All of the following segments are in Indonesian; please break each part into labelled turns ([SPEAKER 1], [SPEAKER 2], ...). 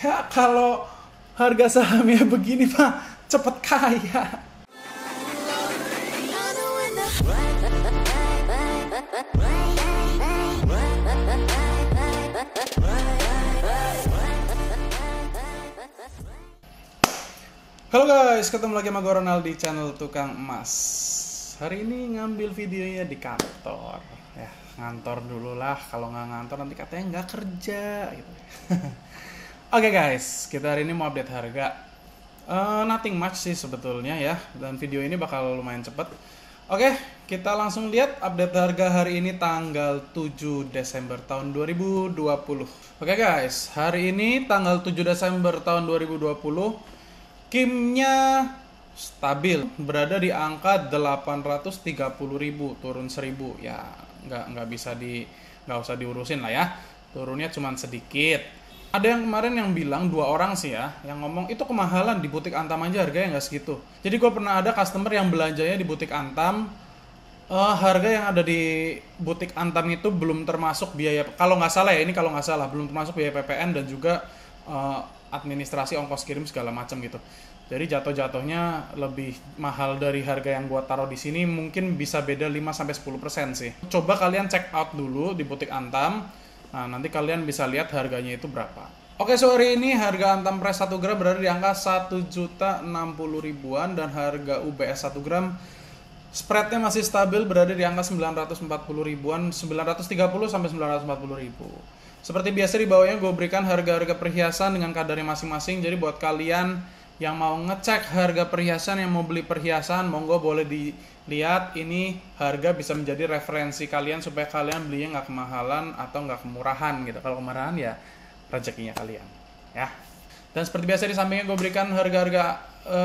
[SPEAKER 1] Ya kalau harga sahamnya begini mah cepet kaya. Halo guys, ketemu lagi sama gue Ronald di channel Tukang Emas. Hari ini ngambil videonya di kantor. Ya, ngantor dulu lah. Kalau nggak ngantor nanti katanya nggak kerja gitu. Oke guys, kita hari ini mau update harga. Nothing much sih sebetulnya ya. Dan video ini bakal lumayan cepet. Oke, kita langsung lihat update harga hari ini tanggal 7 Desember tahun 2020. Oke guys, hari ini tanggal 7 Desember tahun 2020. Kimnya stabil, berada di angka 830.000, turun 1.000. Ya, nggak usah diurusin lah ya. Turunnya cuma sedikit. Ada yang kemarin yang bilang, 2 orang sih ya, yang ngomong itu kemahalan di butik Antam aja harganya nggak segitu. Jadi gue pernah ada customer yang belanjanya di butik Antam, harga yang ada di butik Antam itu belum termasuk biaya, kalau nggak salah ya, ini kalau nggak salah, belum termasuk biaya PPN dan juga administrasi ongkos kirim segala macam gitu. Jadi jatuh-jatuhnya lebih mahal dari harga yang gua taruh di sini, mungkin bisa beda 5-10% sih. Coba kalian check out dulu di butik Antam. Nah, nanti kalian bisa lihat harganya itu berapa. Oke, sore ini harga Antam Fresh 1 gram berada di angka 1.060.000-an dan harga UBS 1 gram spreadnya masih stabil berada di angka 940.000-an, 930-940.000. Seperti biasa di bawahnya gue berikan harga-harga perhiasan dengan kadarnya masing-masing. Jadi buat kalian yang mau ngecek harga perhiasan, yang mau beli perhiasan, monggo boleh dilihat. Ini harga bisa menjadi referensi kalian supaya kalian belinya nggak kemahalan atau nggak kemurahan gitu. Kalau kemurahan ya rezekinya kalian ya. Dan seperti biasa di sampingnya gue berikan harga-harga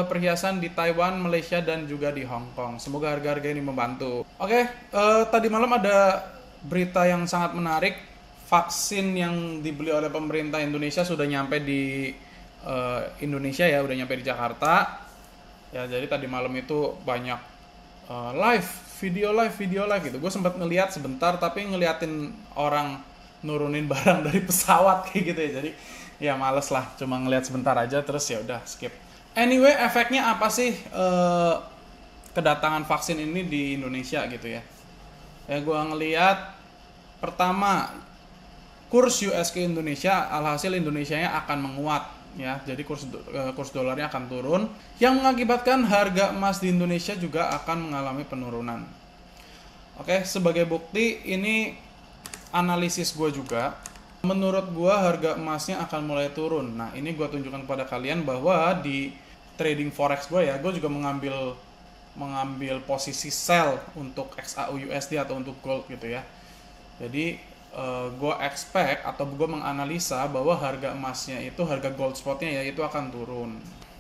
[SPEAKER 1] perhiasan di Taiwan, Malaysia, dan juga di Hong Kong. Semoga harga-harga ini membantu. Oke, tadi malam ada berita yang sangat menarik. Vaksin yang dibeli oleh pemerintah Indonesia sudah nyampe di Indonesia ya, udah nyampe di Jakarta. Ya, jadi tadi malam itu banyak video live gitu. Gue sempat ngeliat sebentar, tapi ngeliatin orang nurunin barang dari pesawat kayak gitu ya. Jadi ya males lah, cuma ngeliat sebentar aja terus ya udah skip. Anyway, efeknya apa sih kedatangan vaksin ini di Indonesia gitu ya? Ya gue ngeliat pertama, kurs US ke Indonesia, alhasil Indonesianya akan menguat ya. Jadi kurs dolarnya akan turun yang mengakibatkan harga emas di Indonesia juga akan mengalami penurunan. Oke, sebagai bukti ini analisis gue juga. Menurut gue harga emasnya akan mulai turun. Nah, ini gue tunjukkan kepada kalian bahwa di trading forex gue ya, gue juga mengambil posisi sell untuk XAU USD atau untuk gold gitu ya. Jadi gue expect atau gue menganalisa bahwa harga emasnya itu, harga gold spotnya ya itu akan turun.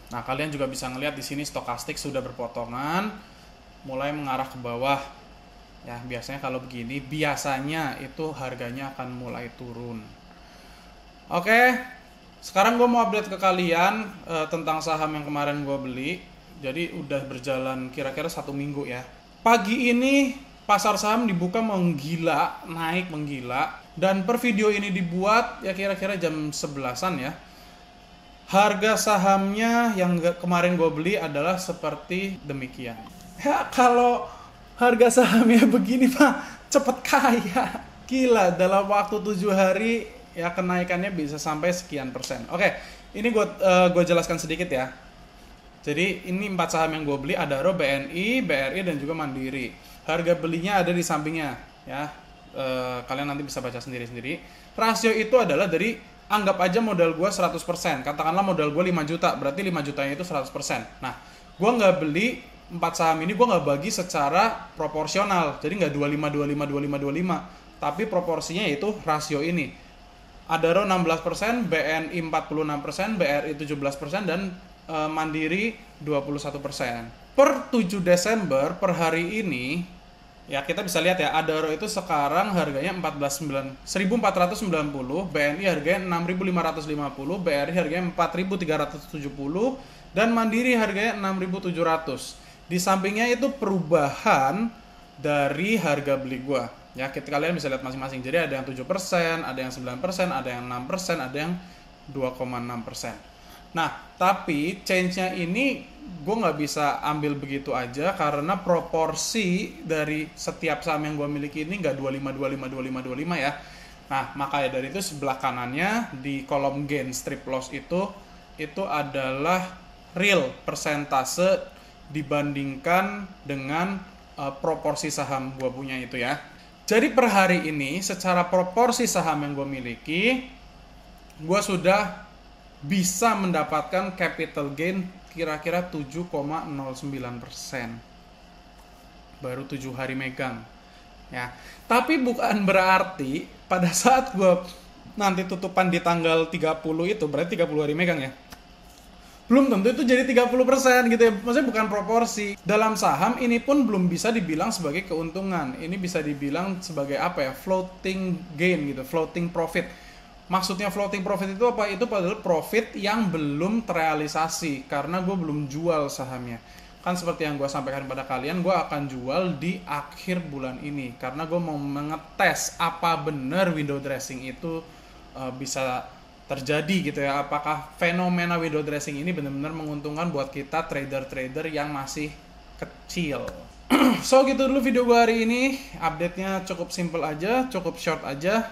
[SPEAKER 1] Nah, kalian juga bisa ngelihat di sini stokastik sudah berpotongan mulai mengarah ke bawah. Ya, biasanya kalau begini biasanya itu harganya akan mulai turun. Oke, sekarang gue mau update ke kalian tentang saham yang kemarin gue beli. Jadi udah berjalan kira-kira 1 minggu ya. Pagi ini pasar saham dibuka menggila, naik menggila. Dan per video ini dibuat ya kira-kira jam 11-an ya. Harga sahamnya yang kemarin gue beli adalah seperti demikian. Ya kalau harga sahamnya begini mah cepet kaya. Gila, dalam waktu 7 hari ya kenaikannya bisa sampai sekian persen. Oke, ini gue jelaskan sedikit ya. Jadi ini 4 saham yang gue beli, Adaro, BNI, BRI, dan juga Mandiri. Harga belinya ada di sampingnya ya. Kalian nanti bisa baca sendiri-sendiri. Rasio itu adalah dari, anggap aja modal gue 100%. Katakanlah modal gue 5 juta, berarti 5 jutanya itu 100%. Nah, gue nggak beli 4 saham ini, gue nggak bagi secara proporsional. Jadi nggak 25, 25, 25, 25. Tapi proporsinya itu rasio ini. Adaro 16%, BNI 46%, BRI 17%, dan Mandiri 21%. Per 7 Desember per hari ini ya kita bisa lihat ya, Adaro itu sekarang harganya 1.490, BNI harganya 6.550, BRI harganya 4.370, dan Mandiri harganya 6.700. Di sampingnya itu perubahan dari harga beli gua. Ya, kalian bisa lihat masing-masing. Jadi ada yang 7%, ada yang 9%, ada yang 6%, ada yang 2,6%. Nah, tapi change-nya ini gue nggak bisa ambil begitu aja karena proporsi dari setiap saham yang gue miliki ini nggak 25 ya. Nah, makanya dari itu sebelah kanannya di kolom gain strip loss itu adalah real persentase dibandingkan dengan proporsi saham gue punya itu ya. Jadi per hari ini secara proporsi saham yang gue miliki, gue sudah bisa mendapatkan capital gain kira-kira 7,09%. Baru 7 hari megang. Ya. Tapi bukan berarti pada saat gue nanti tutupan di tanggal 30 itu, berarti 30 hari megang ya. Belum tentu itu jadi 30% gitu ya. Maksudnya bukan proporsi. Dalam saham ini pun belum bisa dibilang sebagai keuntungan. Ini bisa dibilang sebagai apa ya? Floating gain gitu, floating profit. Maksudnya floating profit itu apa? Itu padahal profit yang belum terrealisasi karena gue belum jual sahamnya. Kan seperti yang gue sampaikan pada kalian, gue akan jual di akhir bulan ini karena gue mau mengetes apa benar window dressing itu bisa terjadi gitu ya. Apakah fenomena window dressing ini benar-benar menguntungkan buat kita trader-trader yang masih kecil. So gitu dulu video gue hari ini. Update-nya cukup simple aja, cukup short aja.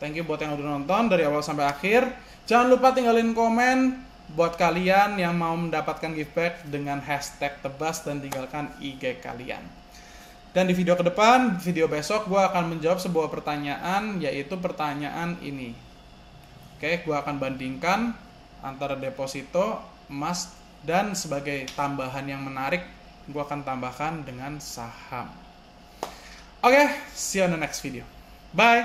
[SPEAKER 1] Thank you buat yang udah nonton dari awal sampai akhir. Jangan lupa tinggalin komen buat kalian yang mau mendapatkan gift bag dengan hashtag tebas dan tinggalkan IG kalian. Dan di video ke depan, video besok, gue akan menjawab sebuah pertanyaan, yaitu pertanyaan ini. Oke, gue akan bandingkan antara deposito, emas, dan sebagai tambahan yang menarik, gue akan tambahkan dengan saham. Oke, see you on the next video. Bye!